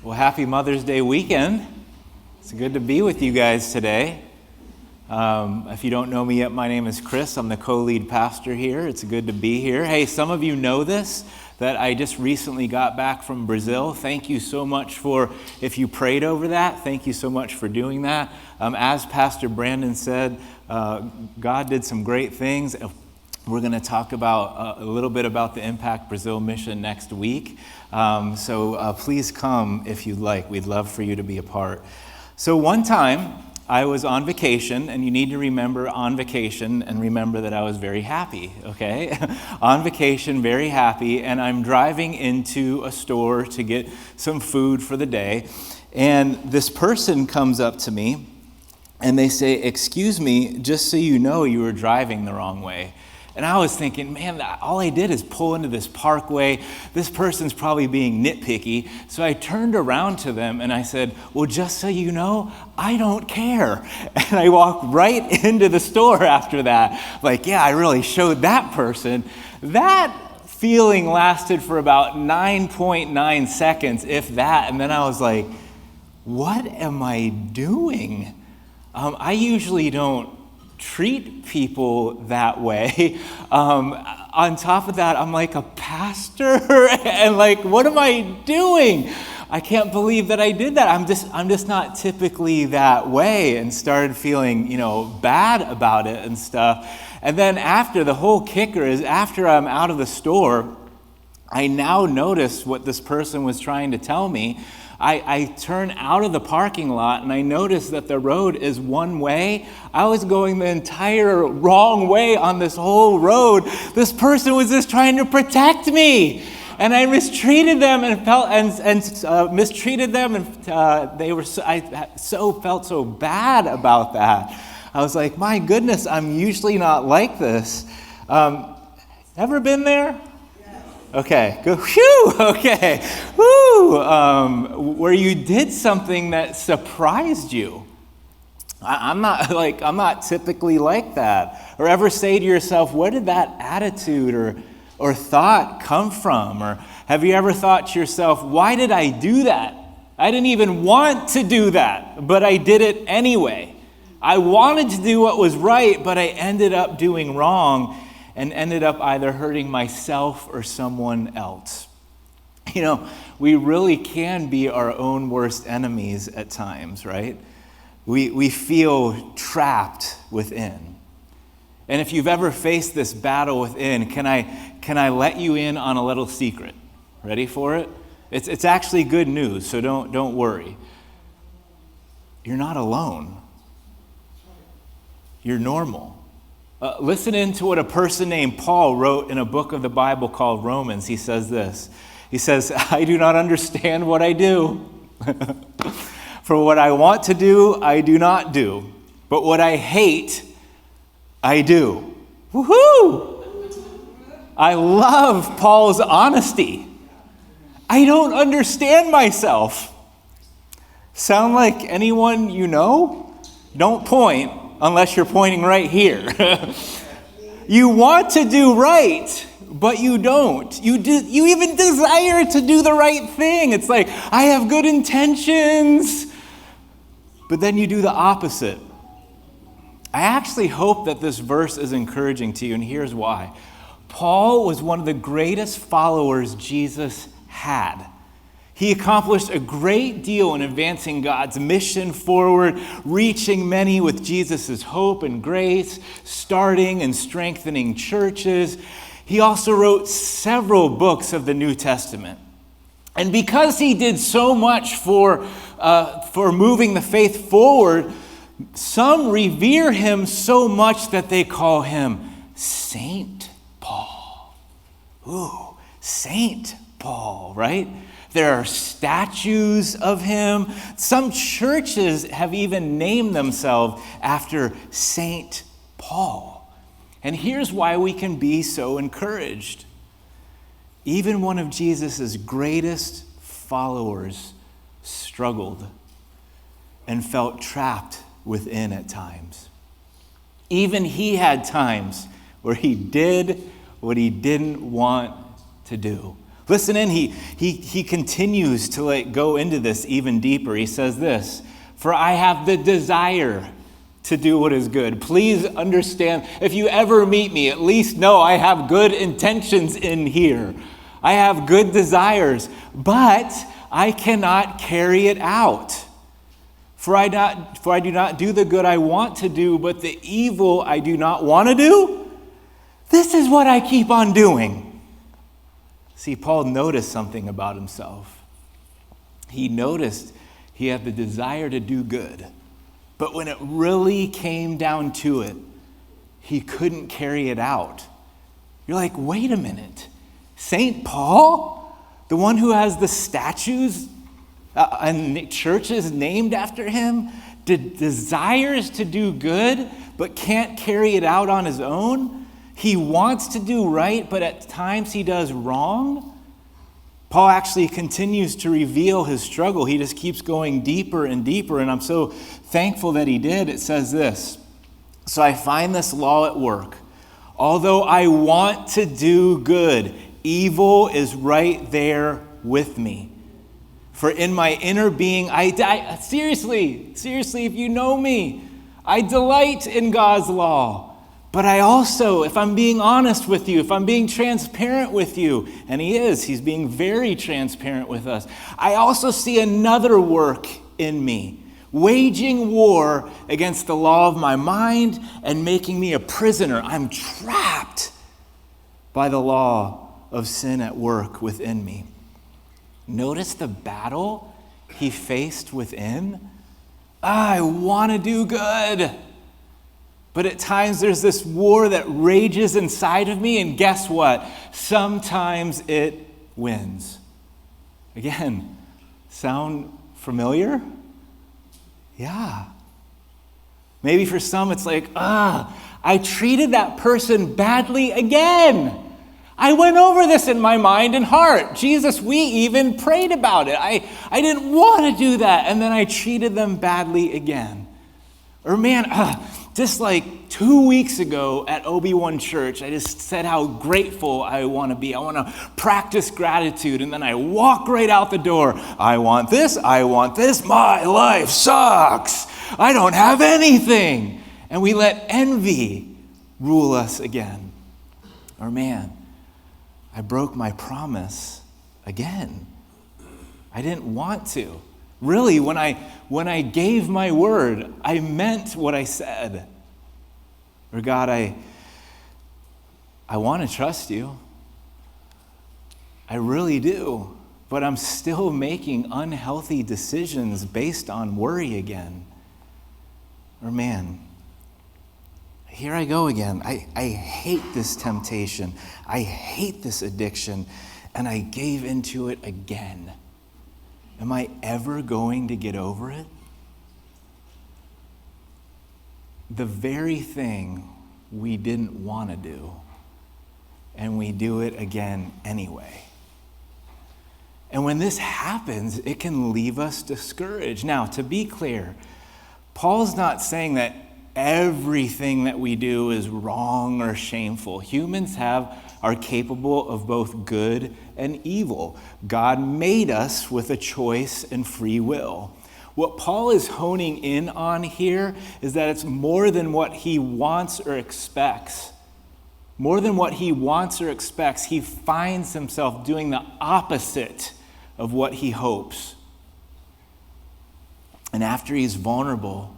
Well, happy Mother's Day weekend. It's good to be with you guys today. If you don't know me yet, my name is Chris. I'm the co-lead pastor here. It's good to be here. Hey, some of you know this, that I just recently got back from Brazil. Thank you so much if you prayed over that, thank you so much for doing that. As Pastor Brandon said, God did some great things. We're going to talk about a little bit about the Impact Brazil mission next week. So please come if you'd like. We'd love for you to be a part. So one time I was on vacation, and you need to remember on vacation and remember that I was very happy, okay? On vacation, very happy, and I'm driving into a store to get some food for the day, and this person comes up to me and they say, "Excuse me, just so you know, you were driving the wrong way." And I was thinking, man, all I did is pull into this parkway. This person's probably being nitpicky. So I turned around to them and I said, "Well, just so you know, I don't care." And I walked right into the store after that. Like, yeah, I really showed that person. That feeling lasted for about 9.9 seconds, if that. And then I was like, what am I doing? I usually don't treat people that way. On top of that, I'm like a pastor, and like, what am I doing? I can't believe that I did that. I'm just not typically that way, and started feeling, bad about it and stuff. And then the whole kicker is after I'm out of the store, I now notice what this person was trying to tell me. I turn out of the parking lot and I notice that the road is one way. I was going the entire wrong way on this whole road. This person was just trying to protect me, and I mistreated them and I felt so bad about that. I was like, my goodness, I'm usually not like this. Ever been there? Okay, go, whew, okay, whoo, where you did something that surprised you. I'm not typically like that. Or ever say to yourself, where did that attitude or thought come from? Or have you ever thought to yourself, why did I do that? I didn't even want to do that, but I did it anyway. I wanted to do what was right, but I ended up doing wrong, and ended up either hurting myself or someone else. We really can be our own worst enemies at times, right? We feel trapped within. And if you've ever faced this battle within, can I let you in on a little secret? Ready for it? It's actually good news, so don't worry. You're not alone. You're normal. Listen in to what a person named Paul wrote in a book of the Bible called Romans. He says this. He says, "I do not understand what I do. For what I want to do, I do not do. But what I hate, I do." Woohoo! I love Paul's honesty. I don't understand myself. Sound like anyone you know? Don't point. Unless you're pointing right here. You want to do right, but you don't. You even desire to do the right thing. It's like, I have good intentions, but then you do the opposite. I actually hope that this verse is encouraging to you, and here's why. Paul was one of the greatest followers Jesus had. He accomplished a great deal in advancing God's mission forward, reaching many with Jesus' hope and grace, starting and strengthening churches. He also wrote several books of the New Testament. And because he did so much for moving the faith forward, some revere him so much that they call him Saint Paul. Ooh, Saint Paul, right? There are statues of him. Some churches have even named themselves after Saint Paul. And here's why we can be so encouraged. Even one of Jesus' greatest followers struggled and felt trapped within at times. Even he had times where he did what he didn't want to do. Listen in, he continues to go into this even deeper. He says this, "For I have the desire to do what is good." Please understand, if you ever meet me, at least know I have good intentions in here. I have good desires, but I cannot carry it out. For I do not do the good I want to do, but the evil I do not want to do, this is what I keep on doing. See, Paul noticed something about himself. He noticed he had the desire to do good, but when it really came down to it, he couldn't carry it out. You're like, wait a minute. St. Paul, the one who has the statues and churches named after him, desires to do good, but can't carry it out on his own? He wants to do right, but at times he does wrong? Paul actually continues to reveal his struggle. He just keeps going deeper and deeper, and I'm so thankful that he did. It says this, "So I find this law at work. Although I want to do good, evil is right there with me. For in my inner being, seriously, if you know me, I delight in God's law. But I also, if I'm being honest with you, if I'm being transparent with you," and he's being very transparent with us, "I also see another work in me, waging war against the law of my mind and making me a prisoner. I'm trapped by the law of sin at work within me." Notice the battle he faced within. I want to do good, but at times there's this war that rages inside of me, and guess what? Sometimes it wins. Again, sound familiar? Yeah. Maybe for some it's like, I treated that person badly again. I went over this in my mind and heart. Jesus, we even prayed about it. I didn't want to do that, and then I treated them badly again. Or just like 2 weeks ago at Obi-Wan Church, I just said how grateful I want to be. I want to practice gratitude, and then I walk right out the door. I want this, my life sucks. I don't have anything. And we let envy rule us again. Or I broke my promise again. I didn't want to. Really, when I gave my word, I meant what I said. Or God, I want to trust you. I really do. But I'm still making unhealthy decisions based on worry again. Or here I go again. I hate this temptation. I hate this addiction. And I gave into it again. Am I ever going to get over it? The very thing we didn't want to do, and we do it again anyway. And when this happens, it can leave us discouraged. Now, to be clear, Paul's not saying that everything that we do is wrong or shameful. Humans are capable of both good and evil. God made us with a choice and free will. What Paul is honing in on here is that it's more than what he wants or expects. More than what he wants or expects, he finds himself doing the opposite of what he hopes. And after he's vulnerable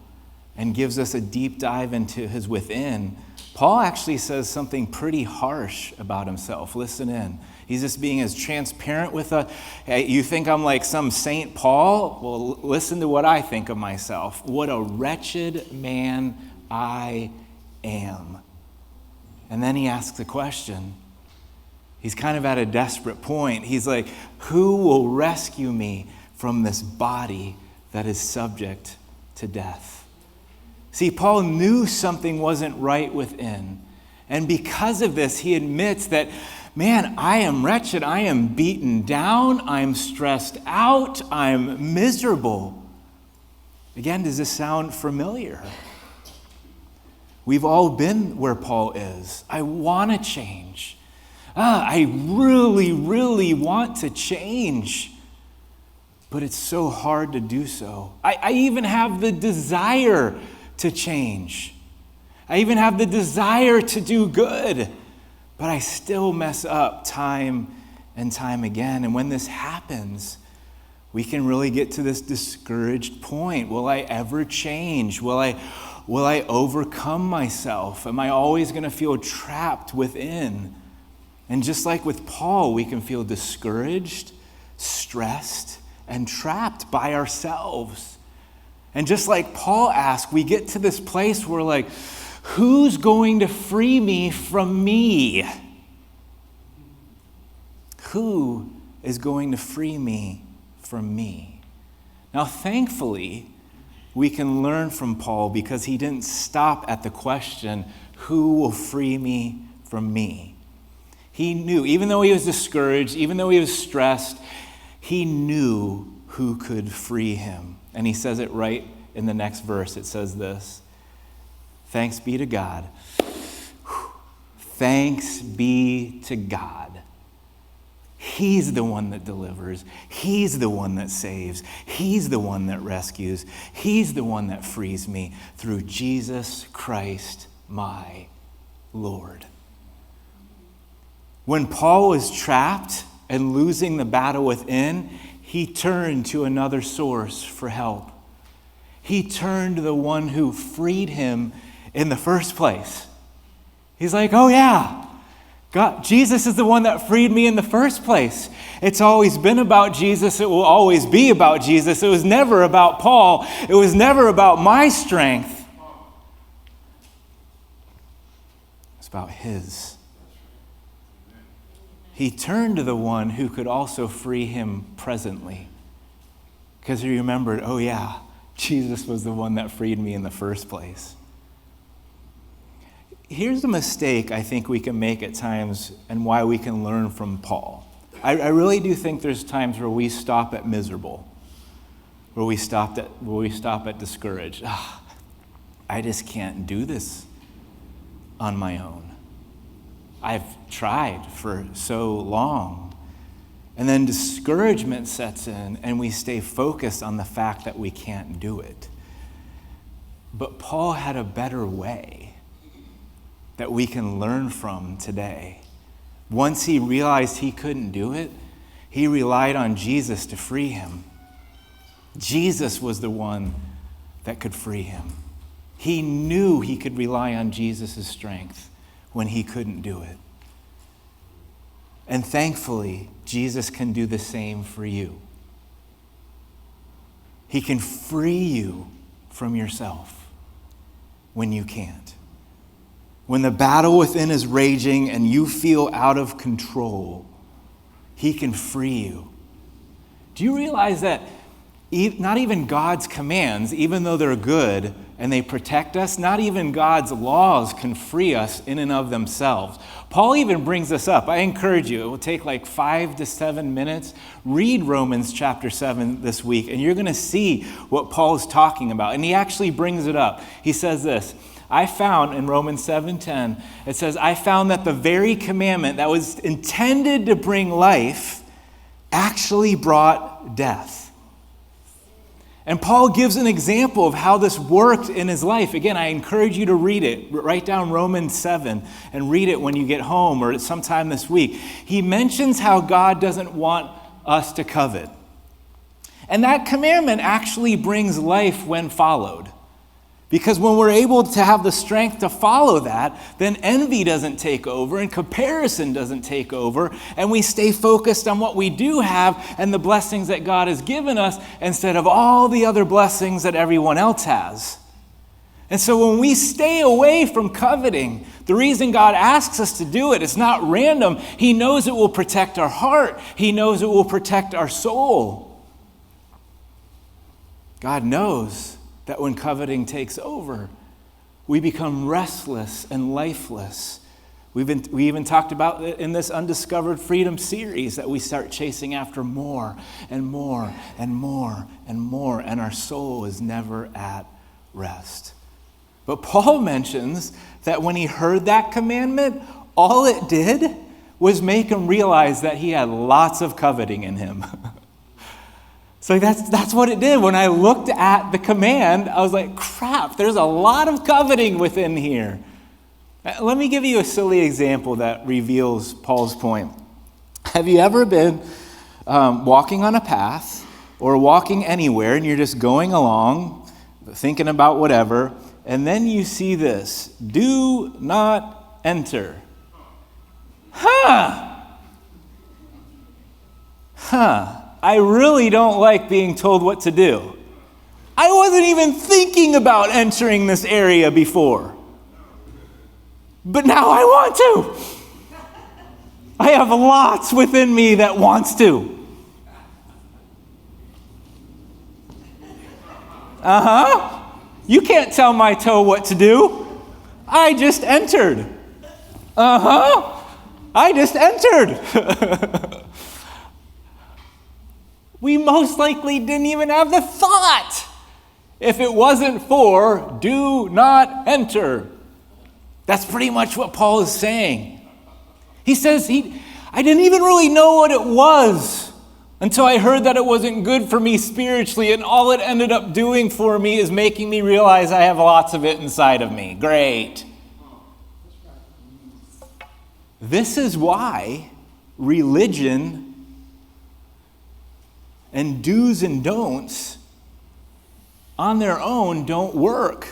and gives us a deep dive into his within, Paul actually says something pretty harsh about himself. Listen in. He's just being as transparent with us. Hey, you think I'm like some St. Paul? Well, listen to what I think of myself. What a wretched man I am. And then he asks a question. He's kind of at a desperate point. He's like, who will rescue me from this body that is subject to death? See, Paul knew something wasn't right within. And because of this, he admits that, I am wretched. I am beaten down. I'm stressed out. I'm miserable. Again, does this sound familiar? We've all been where Paul is. I want to change. I really, really want to change, but it's so hard to do so. I even have the desire to change. I even have the desire to do good, but I still mess up time and time again. And when this happens, we can really get to this discouraged point. Will I ever change? Will I overcome myself? Am I always going to feel trapped within? And just like with Paul, we can feel discouraged, stressed, and trapped by ourselves. And just like Paul asked, we get to this place where like, who's going to free me from me? Who is going to free me from me? Now, thankfully, we can learn from Paul because he didn't stop at the question, who will free me from me? He knew, even though he was discouraged, even though he was stressed, he knew who could free him. And he says it right in the next verse. It says this, thanks be to God. Thanks be to God. He's the one that delivers. He's the one that saves. He's the one that rescues. He's the one that frees me through Jesus Christ, my Lord. When Paul was trapped and losing the battle within, he turned to another source for help. He turned to the one who freed him in the first place. He's like, oh yeah, God, Jesus is the one that freed me in the first place. It's always been about Jesus. It will always be about Jesus. It was never about Paul. It was never about my strength. It's about his. He turned to the one who could also free him presently. Because he remembered, oh yeah, Jesus was the one that freed me in the first place. Here's a mistake I think we can make at times and why we can learn from Paul. I really do think there's times where we stop at miserable, where we stop at discouraged. I just can't do this on my own. I've tried for so long. And then discouragement sets in and we stay focused on the fact that we can't do it. But Paul had a better way that we can learn from today. Once he realized he couldn't do it, he relied on Jesus to free him. Jesus was the one that could free him. He knew he could rely on Jesus' strength when he couldn't do it. And thankfully, Jesus can do the same for you. He can free you from yourself when you can't. When the battle within is raging and you feel out of control, he can free you. Do you realize that not even God's commands, even though they're good and they protect us, not even God's laws can free us in and of themselves? Paul even brings this up. I encourage you, it will take like 5 to 7 minutes. Read Romans chapter 7 this week, and you're going to see what Paul is talking about. And he actually brings it up. He says this, I found in Romans 7:10, it says, I found that the very commandment that was intended to bring life actually brought death. And Paul gives an example of how this worked in his life. Again, I encourage you to read it. Write down Romans 7 and read it when you get home or sometime this week. He mentions how God doesn't want us to covet. And that commandment actually brings life when followed. Because when we're able to have the strength to follow that, then envy doesn't take over and comparison doesn't take over, and we stay focused on what we do have and the blessings that God has given us instead of all the other blessings that everyone else has. And so when we stay away from coveting, the reason God asks us to do it, it's not random. He knows it will protect our heart. He knows it will protect our soul. God knows that when coveting takes over, we become restless and lifeless. We even talked about it in this Undiscovered Freedom series that we start chasing after more and more and more and more, and our soul is never at rest. But Paul mentions that when he heard that commandment, all it did was make him realize that he had lots of coveting in him. So that's what it did. When I looked at the command, I was like, crap, there's a lot of coveting within here. Let me give you a silly example that reveals Paul's point. Have you ever been walking on a path or walking anywhere and you're just going along, thinking about whatever, and then you see this, do not enter. I really don't like being told what to do. I wasn't even thinking about entering this area before. But now I want to. I have lots within me that wants to. You can't tell my toe what to do. I just entered. I just entered. We most likely didn't even have the thought if it wasn't for do not enter. That's pretty much what Paul is saying. He says, I didn't even really know what it was until I heard that it wasn't good for me spiritually, and all it ended up doing for me is making me realize I have lots of it inside of me. Great. This is why religion and do's and don'ts on their own don't work.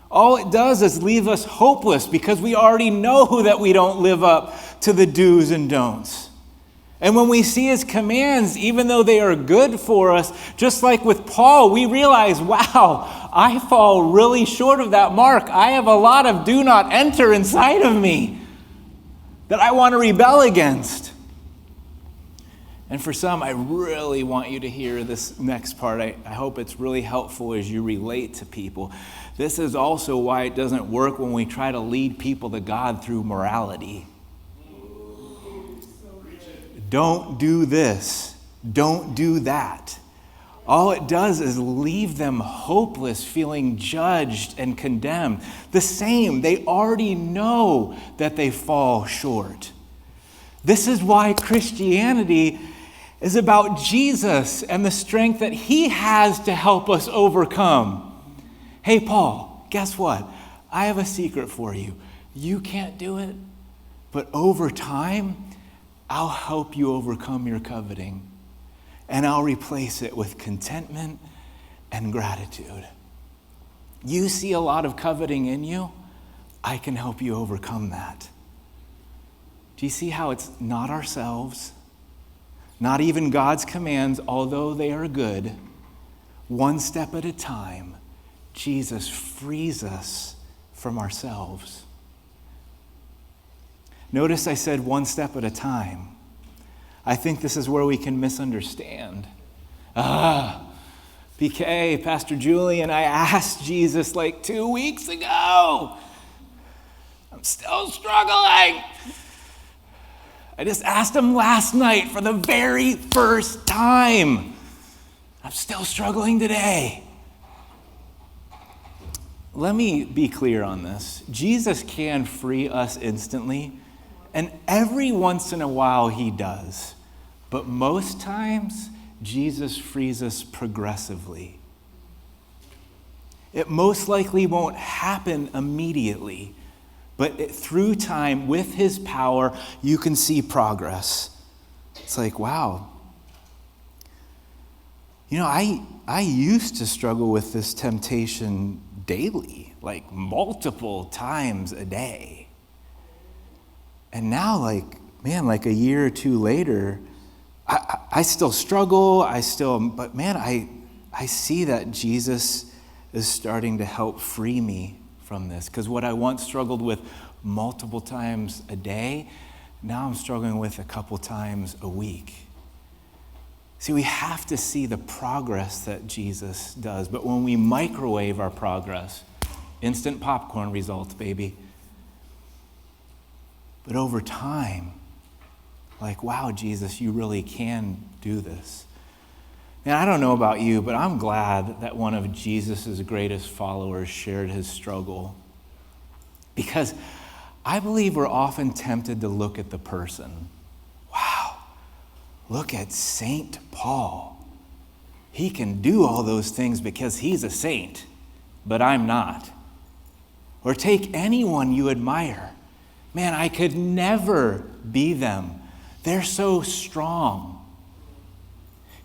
All it does is leave us hopeless because we already know that we don't live up to the do's and don'ts. And when we see his commands, even though they are good for us, just like with Paul, we realize, wow, I fall really short of that mark. I have a lot of do not enter inside of me that I want to rebel against. And for some, I really want you to hear this next part. I hope it's really helpful as you relate to people. This is also why it doesn't work when we try to lead people to God through morality. Don't do this. Don't do that. All it does is leave them hopeless, feeling judged and condemned. The same, they already know that they fall short. This is why Christianity is about Jesus and the strength that he has to help us overcome. Hey, Paul, guess what? I have a secret for you. You can't do it, but over time, I'll help you overcome your coveting, and I'll replace it with contentment and gratitude. You see a lot of coveting in you, I can help you overcome that. Do you see how it's not ourselves? Not even God's commands, although they are good. One step at a time, Jesus frees us from ourselves. Notice I said one step at a time. I think this is where we can misunderstand. PK, Pastor Julie, and I asked Jesus like 2 weeks ago. I'm still struggling. I just asked him last night for the very first time. I'm still struggling today. Let me be clear on this. Jesus can free us instantly, and every once in a while he does. But most times, Jesus frees us progressively. It most likely won't happen immediately. But through time, with his power, you can see progress. It's like, wow. You know, I used to struggle with this temptation daily, like multiple times a day. And now, like a year or two later, I still struggle, but man, I see that Jesus is starting to help free me from this, because what I once struggled with multiple times a day, now I'm struggling with a couple times a week. See, we have to see the progress that Jesus does, but when we microwave our progress, instant popcorn results, baby. But over time, like, wow, Jesus, you really can do this. And I don't know about you, but I'm glad that one of Jesus' greatest followers shared his struggle. Because I believe we're often tempted to look at the person. Wow, look at Saint Paul. He can do all those things because he's a saint, but I'm not. Or take anyone you admire. Man, I could never be them. They're so strong.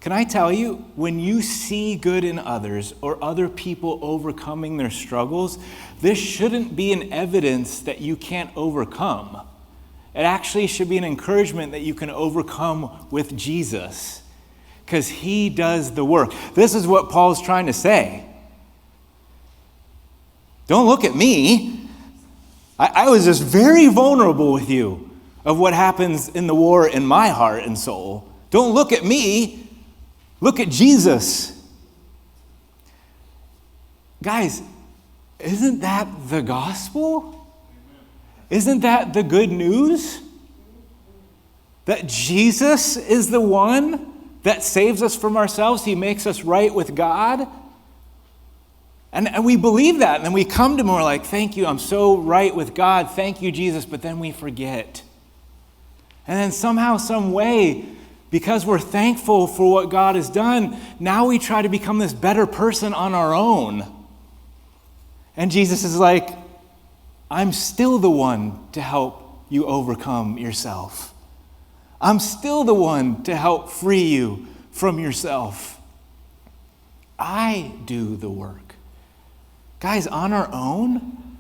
Can I tell you, when you see good in others or other people overcoming their struggles, this shouldn't be an evidence that you can't overcome. It actually should be an encouragement that you can overcome with Jesus, because he does the work. This is what Paul's trying to say. Don't look at me. I was just very vulnerable with you of what happens in the war in my heart and soul. Don't look at me. Look at Jesus. Guys, isn't that the gospel? Isn't that the good news? That Jesus is the one that saves us from ourselves. He makes us right with God. And we believe that. And then we come to him and we're like, thank you, I'm so right with God. Thank you, Jesus. But then we forget. And then somehow, some way, because we're thankful for what God has done, now we try to become this better person on our own. And Jesus is like, I'm still the one to help you overcome yourself. I'm still the one to help free you from yourself. I do the work. Guys, on our own,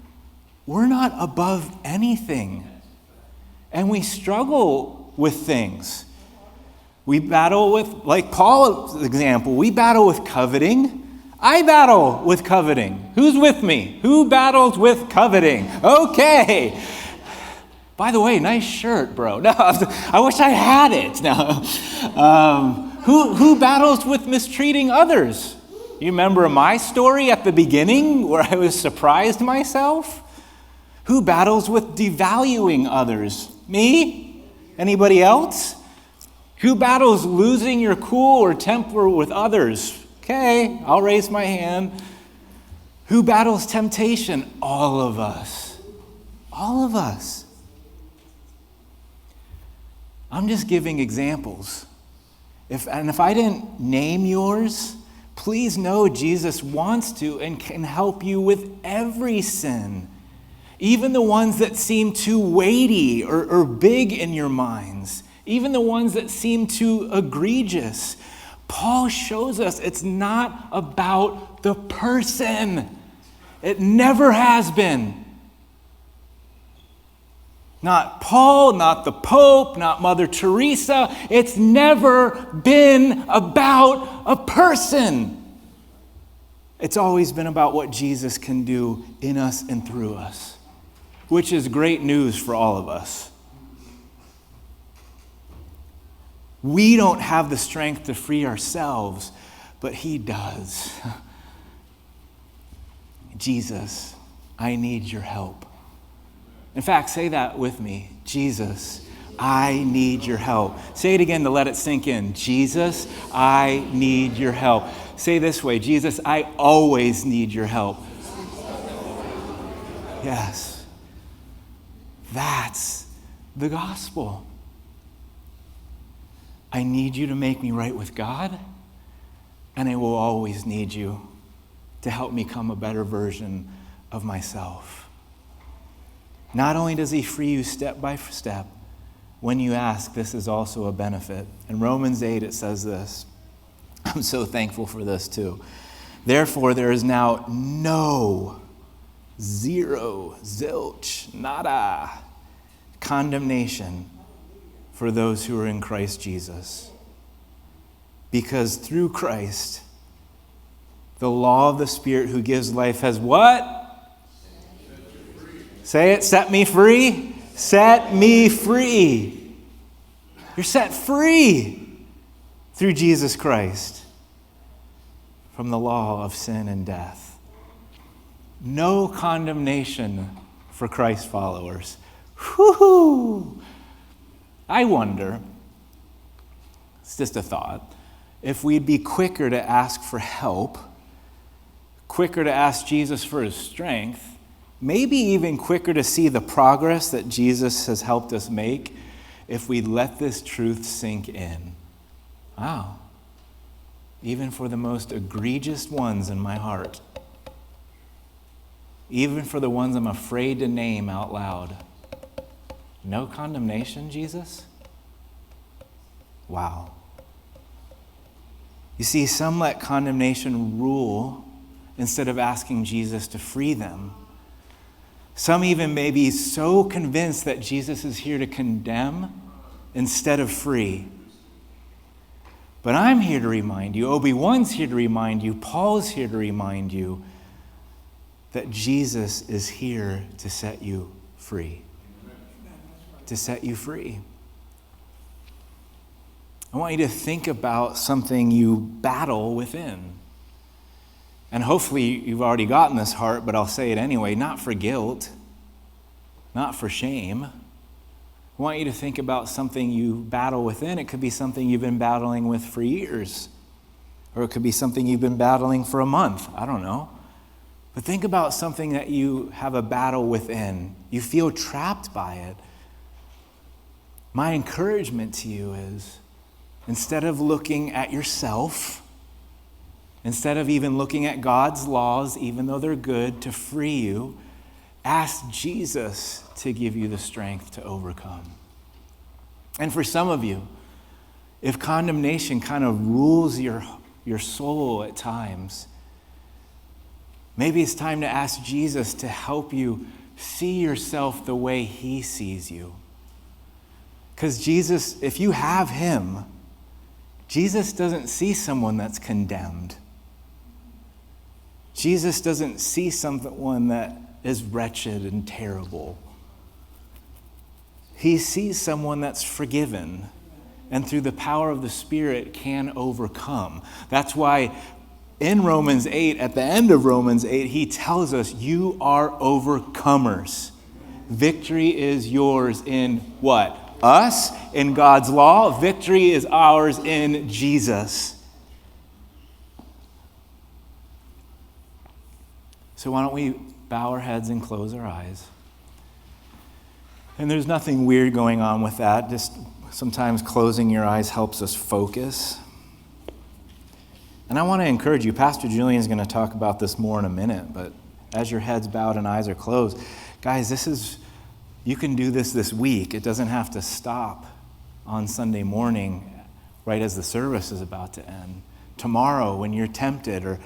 we're not above anything. And we struggle with things. We battle with, like Paul's example, we battle with coveting. I battle with coveting. Who's with me? Who battles with coveting? Okay. By the way, nice shirt, bro. No, I wish I had it. No. Who battles with mistreating others? You remember my story at the beginning where I was surprised myself? Who battles with devaluing others? Me? Anybody else? Who battles losing your cool or temper with others? Okay, I'll raise my hand. Who battles temptation? All of us. All of us. I'm just giving examples. If I didn't name yours, please know Jesus wants to and can help you with every sin. Even the ones that seem too weighty or big in your minds. Even the ones that seem too egregious. Paul shows us it's not about the person. It never has been. Not Paul, not the Pope, not Mother Teresa. It's never been about a person. It's always been about what Jesus can do in us and through us, which is great news for all of us. We don't have the strength to free ourselves, but he does. Jesus, I need your help. In fact, say that with me. Jesus, I need your help. Say it again to let it sink in. Jesus, I need your help. Say this way. Jesus, I always need your help. Yes. That's the gospel. I need you to make me right with God, and I will always need you to help me become a better version of myself. Not only does he free you step by step, when you ask, this is also a benefit. In Romans 8, it says this. I'm so thankful for this too. Therefore, there is now no, zero, zilch, nada, condemnation for those who are in Christ Jesus. Because through Christ, the law of the Spirit who gives life has what? Say it, set me free. Set me free. You're set free through Jesus Christ from the law of sin and death. No condemnation for Christ followers. Whoo! I wonder, it's just a thought, if we'd be quicker to ask for help, quicker to ask Jesus for his strength, maybe even quicker to see the progress that Jesus has helped us make if we let this truth sink in. Wow. Even for the most egregious ones in my heart, even for the ones I'm afraid to name out loud, no condemnation, Jesus? Wow. You see, some let condemnation rule instead of asking Jesus to free them. Some even may be so convinced that Jesus is here to condemn instead of free. But I'm here to remind you, Obi-Wan's here to remind you, Paul's here to remind you that Jesus is here to set you free. To set you free. I want you to think about something you battle within. And hopefully you've already gotten this heart, but I'll say it anyway, not for guilt, not for shame. I want you to think about something you battle within. It could be something you've been battling with for years, or it could be something you've been battling for a month. I don't know. But think about something that you have a battle within. You feel trapped by it. My encouragement to you is, instead of looking at yourself, instead of even looking at God's laws, even though they're good, to free you, ask Jesus to give you the strength to overcome. And for some of you, if condemnation kind of rules your soul at times, maybe it's time to ask Jesus to help you see yourself the way he sees you. Because Jesus, if you have him, Jesus doesn't see someone that's condemned. Jesus doesn't see someone that is wretched and terrible. He sees someone that's forgiven and through the power of the Spirit can overcome. That's why in Romans 8, at the end of Romans 8, he tells us, you are overcomers. Victory is yours in what? Us, in God's law. Victory is ours in Jesus. So why don't we bow our heads and close our eyes? And there's nothing weird going on with that. Just sometimes closing your eyes helps us focus. And I want to encourage you, Pastor Julian's going to talk about this more in a minute, but as your head's bowed and eyes are closed, guys, you can do this week. It doesn't have to stop on Sunday morning right as the service is about to end. Tomorrow when you're tempted, or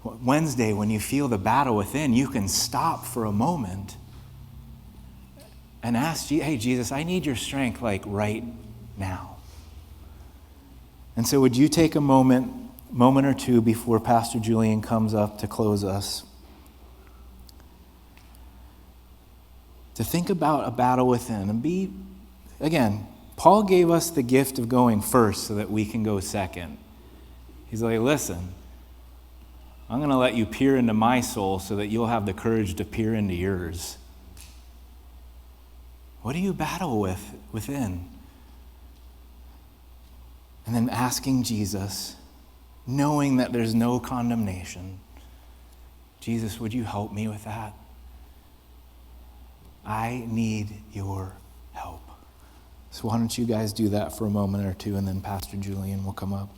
Wednesday when you feel the battle within, you can stop for a moment and ask, hey, Jesus, I need your strength like right now. And so would you take a moment or two before Pastor Julian comes up to close us, to think about a battle within and again, Paul gave us the gift of going first so that we can go second. He's like, listen, I'm going to let you peer into my soul so that you'll have the courage to peer into yours. What do you battle within? And then asking Jesus, knowing that there's no condemnation, Jesus, would you help me with that? I need your help. So why don't you guys do that for a moment or two, and then Pastor Julian will come up.